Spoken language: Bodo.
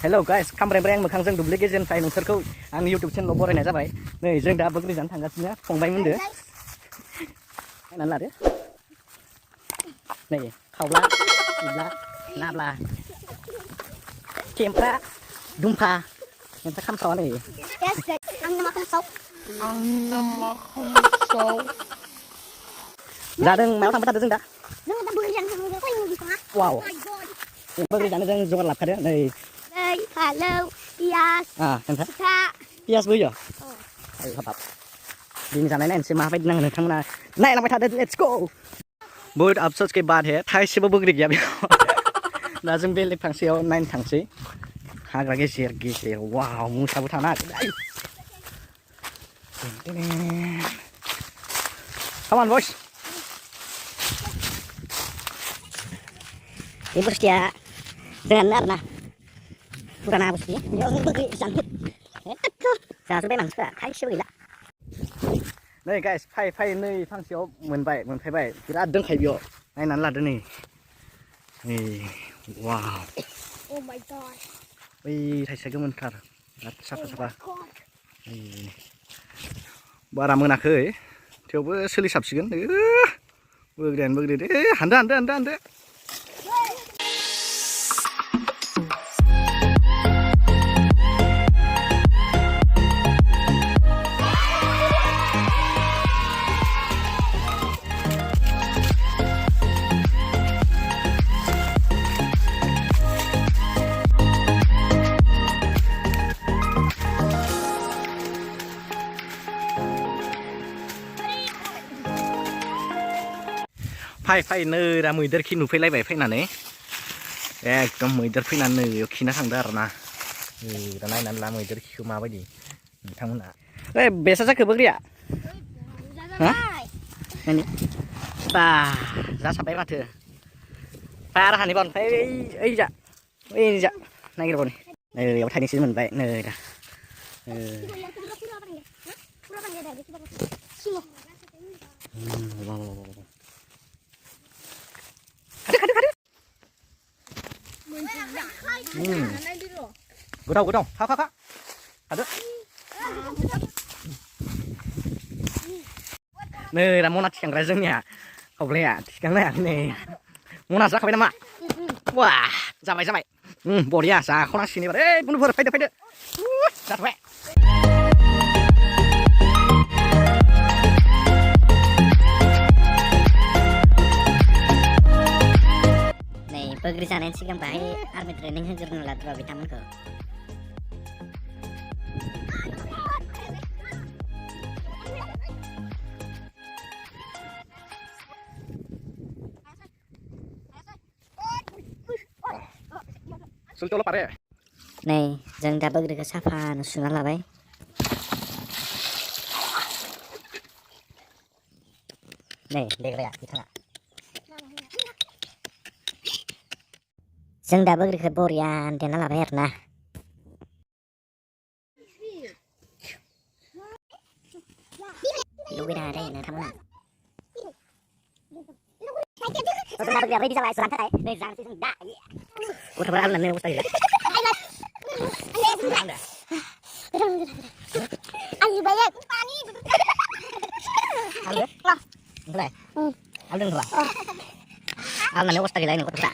हेलौ गाइस खामब्रें मोखांजों दुब्लि गेजेरनिफ्राय नोंसोरखौ आंनि इउटुब चेनेलाव बरायनाय जाबाय। नै जों दा बोग्रि जानो थांगासिनो फंबायमोनदो नायनानै लादो। नै खावला इब्ला नाब्ला खेमफ्रा दुमफा नोंसा खामसावा नै जादों मायाव थांबाय थादों जों दा वाव बोग्रि जानो जों जगार लाखादों नै फालौ पियास पियास बोयो हाबाब दिन जानाय नायनोसै माबायदि नाङो नोंथांमोना नायलांबाय थादो लेट्स गो। बहुत अफसोस के बाद है थाइसेबो बोग्रि गैया बेयाव दा जों बेलेग फांसेयाव नायनो थांसै हाग्रा गेजेर गेजेर वाव मोसाबो थानो हागौ। Come on boys. Ini bustiya dengan narna. Purana bustiya. Yo bagi sangkut. Saya sudah nangsa. Hai siapa? नै गाइस फाइ नै फांसेयाव मोनफैबाय बिराद दंखायो बेयाव नायनानै लादो नै वाव Oh my god. बै थाइसे गोमोनथार बिराद साफा बारा मोनाखै थेवबो सोलिसाबसिगोन बोग्रियानो बोग्रि दे हानदो फाइ नै दा मैदेर खि नुफैलायबाय फैनानै एकदम मैदेर फैनानै नैयाव खिना थांदो आरोना दा नायनानै ला मैदेर खिखौ माबायदि नोंथांमोना बेसा जाखो बोग्रिया नायनि बा जासाबबाय माथो आरो हानिबाव ओमफ्राय ओइजा नागिरबावनि नै बेयाव थाइनैसो मोनबाय नै दा गोदाव फा हादो नै दा मना थिखांग्रा जोंनिया खावलाया थिखांनो हायाखै नै मना जाखाबाय नामा वा जाबाय बरिया जाख'नांसिगोन एबार बुनुफोर फैदो जाथ'बाय बोग्रि जानायनि सिगां बाहाय आर्मि ट्रेनिं होग्रोनो लादों बिथांमोनखौ नै जों दा बोग्रिखौ साफा सुना लाबाय नै लेग्राया बिथाङा जों दा बोग्रिखौ बरिया देना लाबाय आरोना लुबैना दे नोंथांमोना जोंना बोग्रिया रेडि जाबाय जानो थाखाय नै जानोसै जों दा गथ'फोरा आलनानै अबस्था गैला आलनानै अबस्था गैला गथ'फ्रा